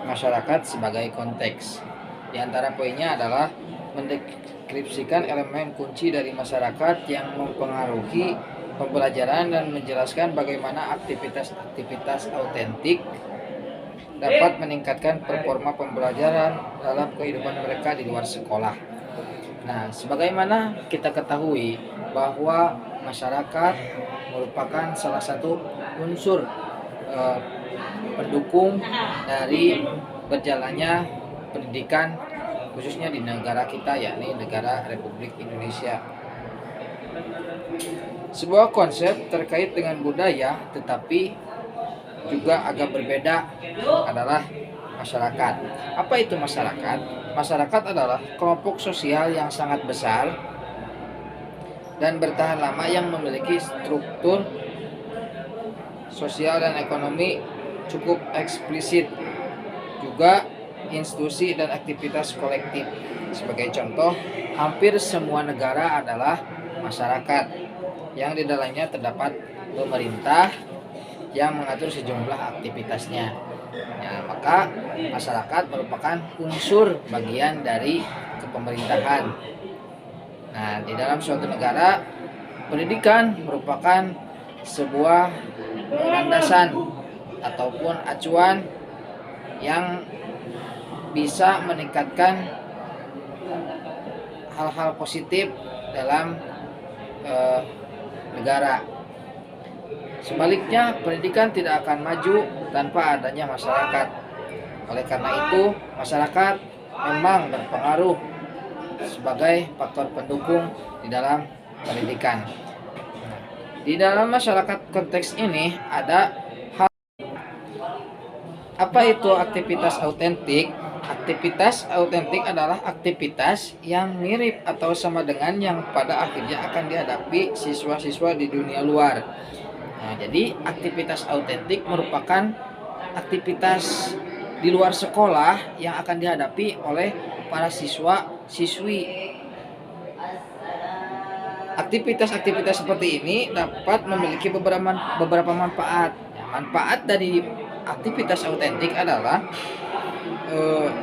masyarakat sebagai konteks. Di antara poinnya adalah mendeskripsikan elemen kunci dari masyarakat yang mempengaruhi pembelajaran dan menjelaskan bagaimana aktivitas-aktivitas autentik dapat meningkatkan performa pembelajaran dalam kehidupan mereka di luar sekolah. Nah, sebagaimana kita ketahui bahwa masyarakat merupakan salah satu unsur eh, pendukung dari berjalannya pendidikan khususnya di negara kita, yakni negara Republik Indonesia. Sebuah konsep terkait dengan budaya tetapi juga agak berbeda adalah masyarakat. Apa itu masyarakat? Masyarakat adalah kelompok sosial yang sangat besar dan bertahan lama yang memiliki struktur sosial dan ekonomi cukup eksplisit, juga institusi dan aktivitas kolektif. Sebagai contoh, hampir semua negara adalah masyarakat yang di dalamnya terdapat pemerintah yang mengatur sejumlah aktivitasnya. Nah, maka masyarakat merupakan unsur bagian dari kepemerintahan. Nah, di dalam suatu negara, pendidikan merupakan sebuah landasan ataupun acuan yang bisa meningkatkan hal-hal positif dalam negara. Sebaliknya, pendidikan tidak akan maju tanpa adanya masyarakat. Oleh karena itu, masyarakat memang berpengaruh sebagai faktor pendukung di dalam pendidikan. Di dalam masyarakat konteks ini ada apa itu aktivitas autentik? Aktivitas autentik adalah aktivitas yang mirip atau sama dengan yang pada akhirnya akan dihadapi siswa-siswa di dunia luar. Nah, jadi aktivitas autentik merupakan aktivitas di luar sekolah yang akan dihadapi oleh para siswa-siswi. Aktivitas-aktivitas seperti ini dapat memiliki beberapa manfaat. Manfaat dari aktivitas autentik adalah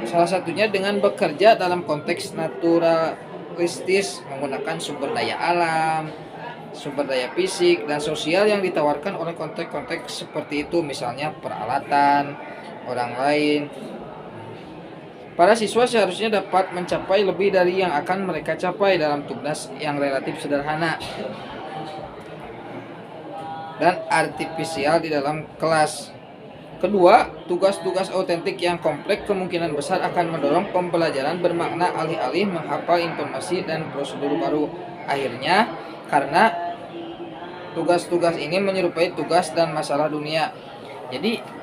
salah satunya dengan bekerja dalam konteks naturalistis menggunakan sumber daya alam, sumber daya fisik dan sosial yang ditawarkan oleh konteks-konteks seperti itu, misalnya peralatan, orang lain. Para siswa seharusnya dapat mencapai lebih dari yang akan mereka capai dalam tugas yang relatif sederhana dan artifisial di dalam kelas. Kedua, tugas-tugas autentik yang kompleks kemungkinan besar akan mendorong pembelajaran bermakna alih-alih menghafal informasi dan prosedur baru. Akhirnya, karena tugas-tugas ini menyerupai tugas dan masalah dunia. Jadi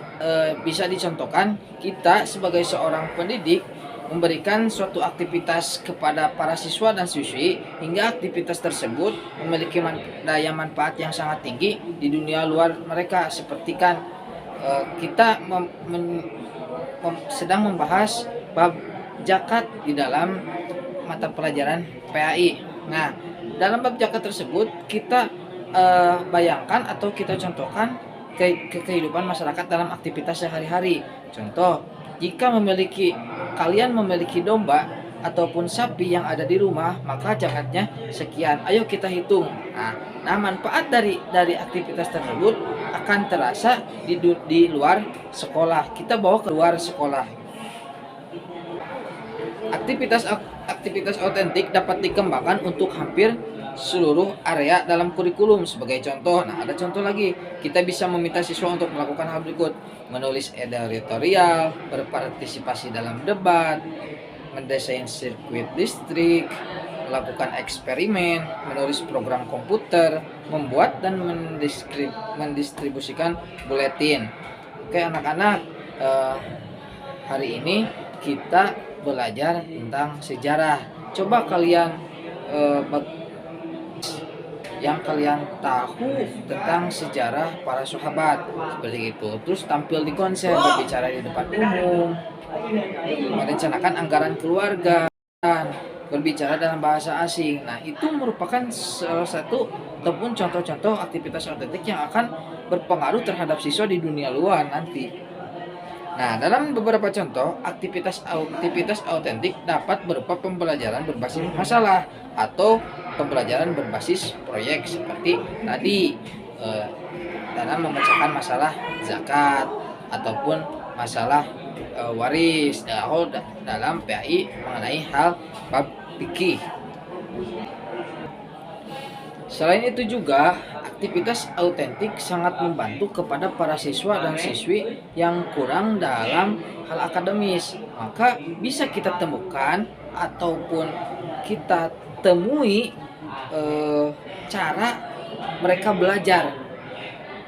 bisa dicontohkan, kita sebagai seorang pendidik memberikan suatu aktivitas kepada para siswa dan siswi hingga aktivitas tersebut memiliki daya manfaat yang sangat tinggi di dunia luar mereka, seperti kan kita sedang membahas bab zakat di dalam mata pelajaran PAI. Nah, dalam bab zakat tersebut kita bayangkan atau kita contohkan kehidupan masyarakat dalam aktivitas sehari-hari. Contoh, jika kalian memiliki domba ataupun sapi yang ada di rumah, maka zakatnya sekian. Ayo kita hitung. Nah, manfaat dari aktivitas tersebut akan terasa di luar sekolah. Kita bawa ke luar sekolah. Aktivitas autentik dapat dikembangkan untuk hampir seluruh area dalam kurikulum. Sebagai contoh, nah ada contoh lagi, kita bisa meminta siswa untuk melakukan hal berikut: menulis editorial, berpartisipasi dalam debat, mendesain sirkuit listrik, melakukan eksperimen, menulis program komputer, membuat dan mendistribusikan buletin. Oke anak-anak, hari ini kita belajar tentang sejarah. Coba kalian yang kalian tahu tentang sejarah para sahabat seperti itu, terus tampil di konser, berbicara di depan umum, merencanakan anggaran keluarga, berbicara dalam bahasa asing. Nah, itu merupakan salah satu ataupun contoh-contoh aktivitas autentik yang akan berpengaruh terhadap siswa di dunia luar nanti. Nah, dalam beberapa contoh, aktivitas autentik dapat berupa pembelajaran berbasis masalah atau pembelajaran berbasis proyek seperti tadi eh, dalam memecahkan masalah zakat ataupun masalah waris atau dalam PAI mengenai hal bab fikih. Selain itu juga, aktivitas autentik sangat membantu kepada para siswa dan siswi yang kurang dalam hal akademis. Maka bisa kita temukan ataupun kita temui cara mereka belajar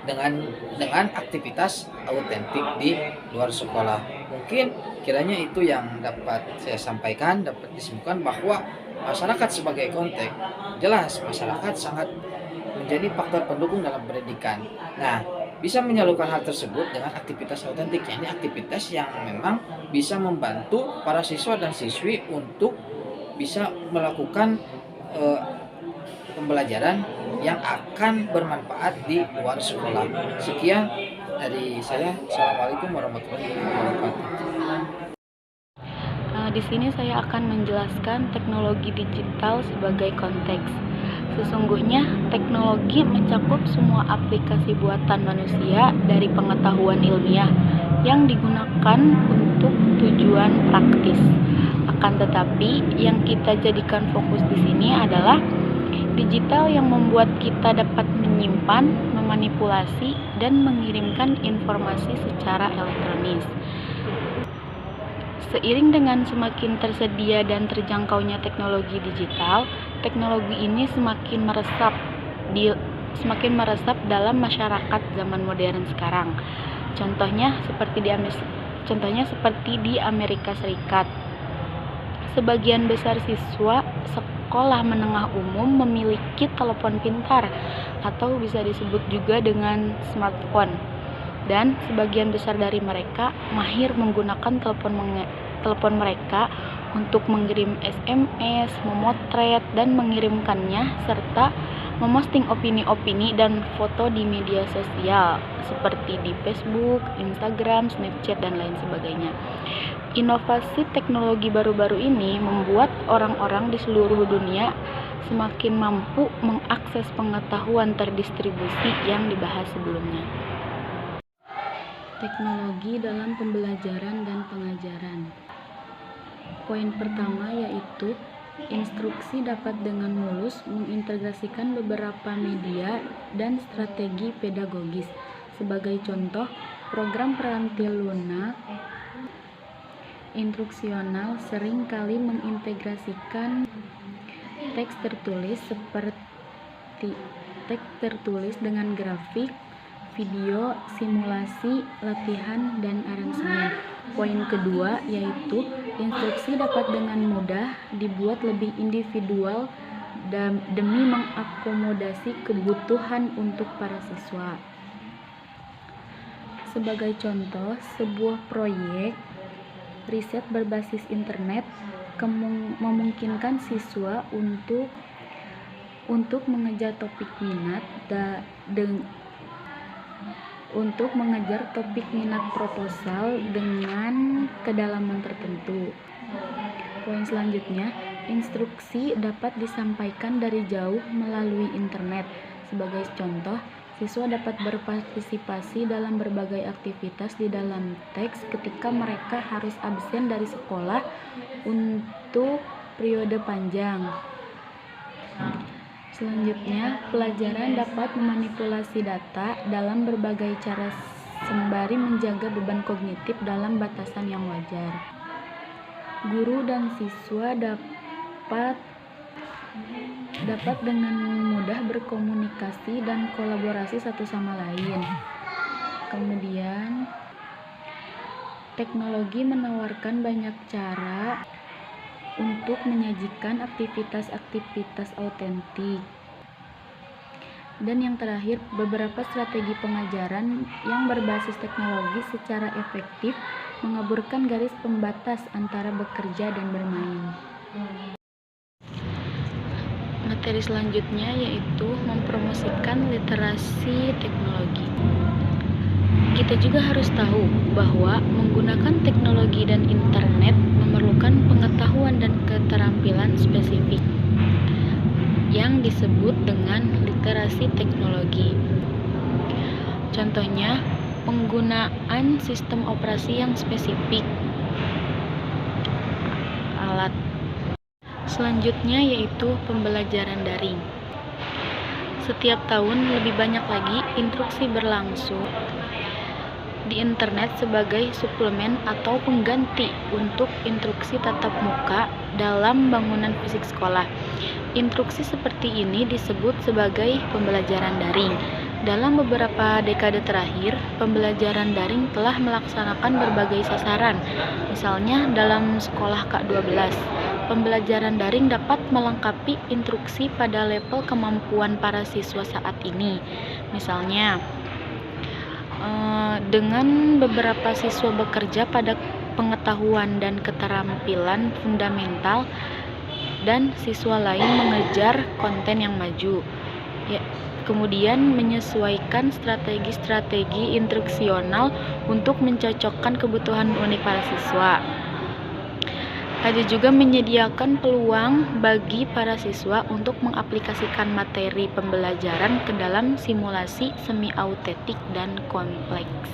dengan aktivitas autentik di luar sekolah. Mungkin kiranya itu yang dapat saya sampaikan, dapat disimpulkan bahwa masyarakat sebagai konteks, jelas masyarakat sangat menjadi faktor pendukung dalam pendidikan. Nah, bisa menyalurkan hal tersebut dengan aktivitas autentik, yakni aktivitas yang memang bisa membantu para siswa dan siswi untuk bisa melakukan pembelajaran yang akan bermanfaat di luar sekolah. Sekian dari saya. Assalamualaikum warahmatullahi wabarakatuh. Di sini saya akan menjelaskan teknologi digital sebagai konteks. Sesungguhnya, teknologi mencakup semua aplikasi buatan manusia dari pengetahuan ilmiah yang digunakan untuk tujuan praktis. Akan tetapi, yang kita jadikan fokus di sini adalah digital yang membuat kita dapat menyimpan, memanipulasi, dan mengirimkan informasi secara elektronis. Seiring dengan semakin tersedia dan terjangkaunya teknologi digital, teknologi ini semakin meresap dalam masyarakat zaman modern sekarang. Contohnya seperti di Amerika Serikat. Sebagian besar siswa sekolah menengah umum memiliki telepon pintar atau bisa disebut juga dengan smartphone. Dan sebagian besar dari mereka mahir menggunakan telepon mereka untuk mengirim SMS, memotret, dan mengirimkannya, serta memosting opini-opini dan foto di media sosial seperti di Facebook, Instagram, Snapchat, dan lain sebagainya. Inovasi teknologi baru-baru ini membuat orang-orang di seluruh dunia semakin mampu mengakses pengetahuan terdistribusi yang dibahas sebelumnya. Teknologi dalam pembelajaran dan pengajaran. Poin pertama yaitu instruksi dapat dengan mulus mengintegrasikan beberapa media dan strategi pedagogis. Sebagai contoh, program perantil lunak instruksional sering kali mengintegrasikan teks tertulis dengan grafik, video, simulasi, latihan, dan aransemen. Poin kedua yaitu instruksi dapat dengan mudah dibuat lebih individual demi mengakomodasi kebutuhan untuk para siswa. Sebagai contoh, sebuah proyek riset berbasis internet memungkinkan siswa untuk mengejar topik minat proposal dengan kedalaman tertentu. Poin selanjutnya, instruksi dapat disampaikan dari jauh melalui internet. Sebagai contoh, siswa dapat berpartisipasi dalam berbagai aktivitas di dalam teks ketika mereka harus absen dari sekolah untuk periode panjang. Selanjutnya, pelajaran dapat memanipulasi data dalam berbagai cara sembari menjaga beban kognitif dalam batasan yang wajar. Guru dan siswa dapat dengan mudah berkomunikasi dan kolaborasi satu sama lain. Kemudian, teknologi menawarkan banyak cara untuk menyajikan aktivitas-aktivitas autentik. Dan yang terakhir, beberapa strategi pengajaran yang berbasis teknologi secara efektif mengaburkan garis pembatas antara bekerja dan bermain. Materi selanjutnya yaitu mempromosikan literasi teknologi. Kita juga harus tahu bahwa menggunakan teknologi dan internet memerlukan pengetahuan dan keterampilan spesifik yang disebut dengan literasi teknologi. Contohnya, penggunaan sistem operasi yang spesifik. Alat selanjutnya yaitu pembelajaran daring. Setiap tahun lebih banyak lagi instruksi berlangsung di internet sebagai suplemen atau pengganti untuk instruksi tatap muka dalam bangunan fisik sekolah. Instruksi seperti ini disebut sebagai pembelajaran daring. Dalam beberapa dekade terakhir, pembelajaran daring telah melaksanakan berbagai sasaran. Misalnya dalam sekolah K-12, pembelajaran daring dapat melengkapi instruksi pada level kemampuan para siswa saat ini. Misalnya, dengan beberapa siswa bekerja pada pengetahuan dan keterampilan fundamental dan siswa lain mengejar konten yang maju. Kemudian menyesuaikan strategi-strategi instruksional untuk mencocokkan kebutuhan unik para siswa. Ada juga menyediakan peluang bagi para siswa untuk mengaplikasikan materi pembelajaran ke dalam simulasi semi-autentik dan kompleks.